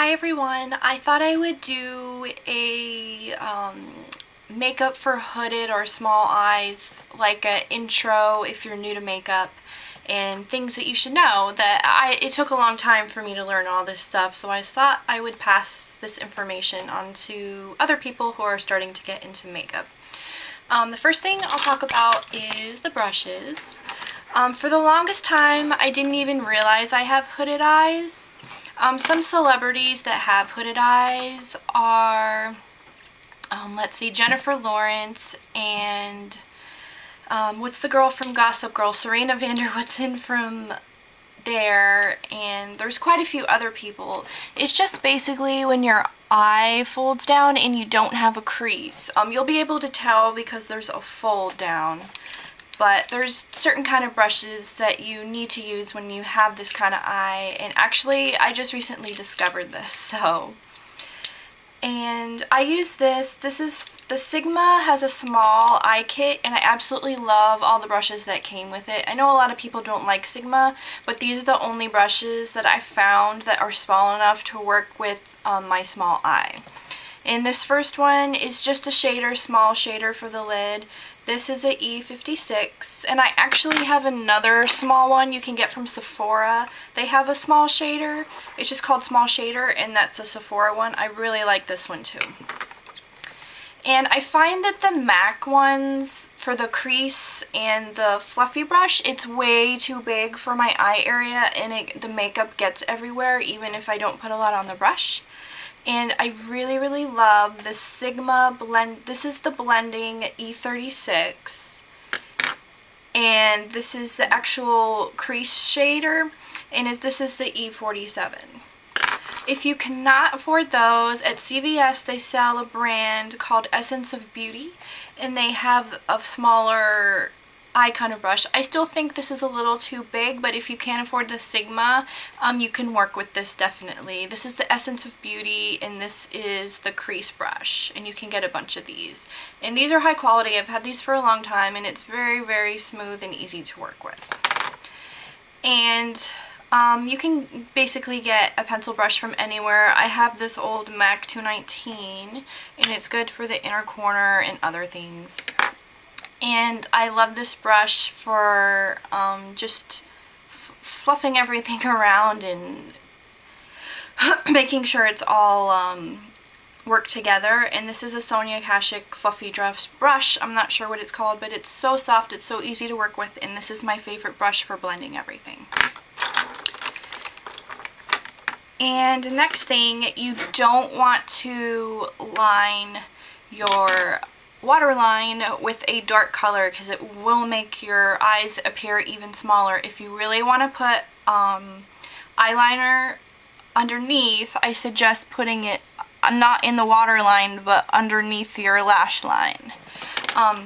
Hi everyone, I thought I would do a makeup for hooded or small eyes, like an intro if you're new to makeup, and things that you should know. It took a long time for me to learn all this stuff, so I thought I would pass this information on to other people who are starting to get into makeup. The first thing I'll talk about is the brushes. For the longest time, I didn't even realize I have hooded eyes. Some celebrities that have hooded eyes are, let's see, Jennifer Lawrence and, what's the girl from Gossip Girl? Serena van der Woodsen from there, and there's quite a few other people. It's just basically when your eye folds down and you don't have a crease. You'll be able to tell because there's a fold down. But there's certain kind of brushes that you need to use when you have this kind of eye, and actually I just recently discovered this, and I use this. This is the Sigma, has a small eye kit, and I absolutely love all the brushes that came with it. I know a lot of people don't like Sigma, but these are the only brushes that I found that are small enough to work with my small eye. And this first one is just a shader, small shader for the lid. This is a E56, and I actually have another small one you can get from Sephora. They have a small shader. It's just called Small Shader, and that's a Sephora one. I really like this one too. And I find that the MAC ones for the crease and the fluffy brush, it's way too big for my eye area, and the makeup gets everywhere even if I don't put a lot on the brush. And I really love the Sigma blend. This is the blending E36, and this is the actual crease shader, and this is the E47. If you cannot afford those, at CVS they sell a brand called Essence of Beauty, and they have a smaller eye kind of brush. I still think this is a little too big, but if you can't afford the Sigma, you can work with this definitely. This is the Essence of Beauty, and this is the crease brush, and you can get a bunch of these. And these are high quality. I've had these for a long time, and it's very smooth and easy to work with. And you can basically get a pencil brush from anywhere. I have this old MAC 219, and it's good for the inner corner and other things. And I love this brush for just fluffing everything around and making sure it's all worked together. And this is a Sonia Kashuk Fluffy Dress brush. I'm not sure what it's called, but it's so soft, it's so easy to work with, and this is my favorite brush for blending everything. And next thing, you don't want to line your waterline with a dark color because it will make your eyes appear even smaller. If you really want to put eyeliner underneath, I suggest putting it not in the waterline but underneath your lash line.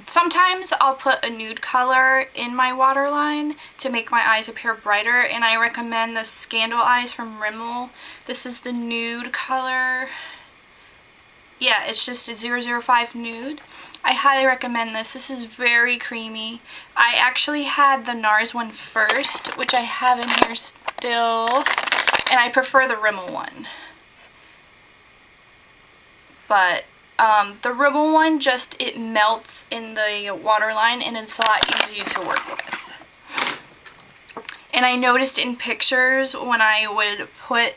Sometimes I'll put a nude color in my waterline to make my eyes appear brighter, and I recommend the Scandal Eyes from Rimmel. This is the nude color. Yeah, it's just a 005 nude. I highly recommend this. This is very creamy. I actually had the NARS one first, which I have in here still, and I prefer the Rimmel one. But the Rimmel one, it melts in the waterline, and it's a lot easier to work with. And I noticed in pictures when I would put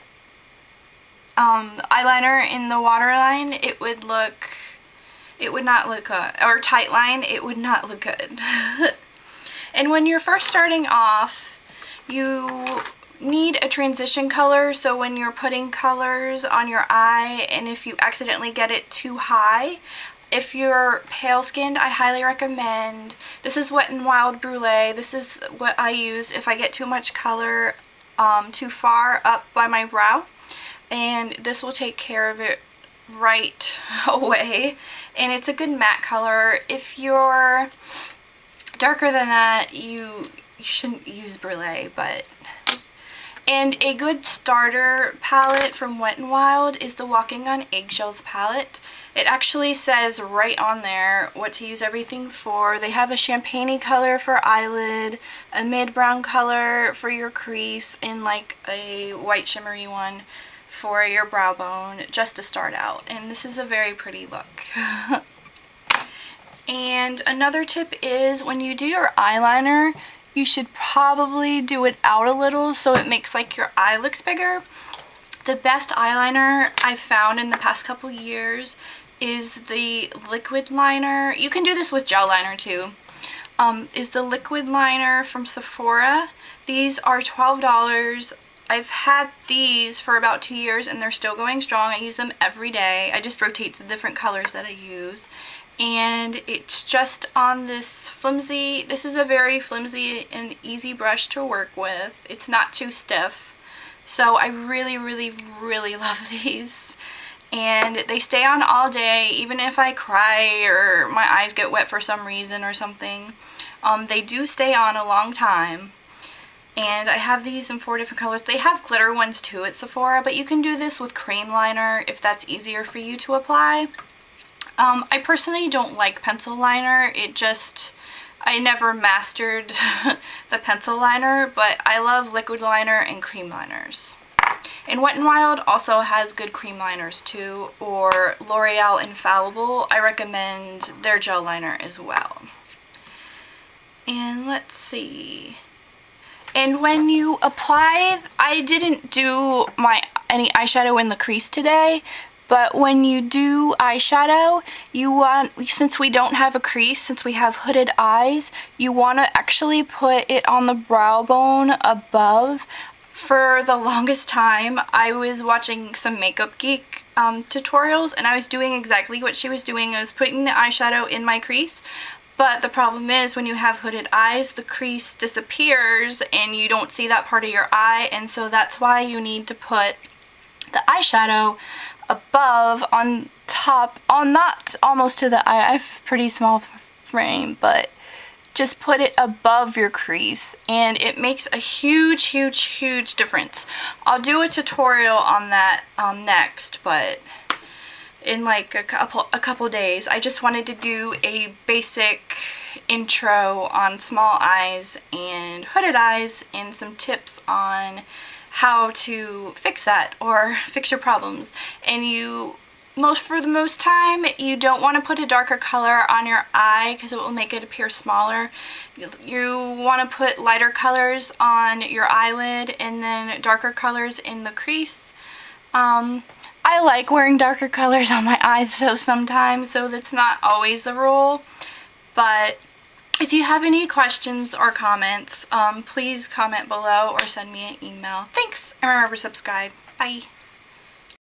eyeliner in the waterline, it would not look good, or tight line, it would not look good. And when you're first starting off, you need a transition color, so when you're putting colors on your eye, and if you accidentally get it too high, if you're pale skinned, I highly recommend, this is WnW Brulee. This is what I use if I get too much color too far up by my brow, and this will take care of it right away. And it's a good matte color. If you're darker than that, you shouldn't use Brulee, but... And a good starter palette from Wet n Wild is the Walking on Eggshells palette. It actually says right on there what to use everything for. They have a champagne color for eyelid, a mid brown color for your crease, and like a white shimmery one for your brow bone just to start out, and this is a very pretty look. And another tip is when you do your eyeliner, you should probably do it out a little so it makes like your eye looks bigger. The best eyeliner I've found in the past couple years is the liquid liner. You can do this with gel liner too. Is the liquid liner from Sephora. These are $12. I've had these for about 2 years and they're still going strong. I use them every day. I just rotate the different colors that I use. And it's just on this flimsy, this is a very flimsy and easy brush to work with. It's not too stiff. So I really, really, really love these. And they stay on all day, even if I cry or my eyes get wet for some reason or something. They do stay on a long time. And I have these in 4 different colors. They have glitter ones too at Sephora, but you can do this with cream liner if that's easier for you to apply. I personally don't like pencil liner. I never mastered the pencil liner, but I love liquid liner and cream liners. And Wet n Wild also has good cream liners too, or L'Oreal Infallible. I recommend their gel liner as well. And let's see. And when you apply, I didn't do any eyeshadow in the crease today, but when you do eyeshadow, since we don't have a crease, since we have hooded eyes, you want to actually put it on the brow bone above. For the longest time, I was watching some Makeup Geek tutorials, and I was doing exactly what she was doing. I was putting the eyeshadow in my crease. But the problem is when you have hooded eyes, the crease disappears and you don't see that part of your eye, and so that's why you need to put the eyeshadow above, on top, not almost to the eye. I have a pretty small frame, but just put it above your crease and it makes a huge, huge, huge difference. I'll do a tutorial on that next, but in like a couple days. I just wanted to do a basic intro on small eyes and hooded eyes and some tips on how to fix that or fix your problems. And for the most time, you don't want to put a darker color on your eye because it will make it appear smaller. You want to put lighter colors on your eyelid and then darker colors in the crease. I like wearing darker colors on my eyes sometimes, so that's not always the rule. But if you have any questions or comments, please comment below or send me an email. Thanks, and remember to subscribe. Bye.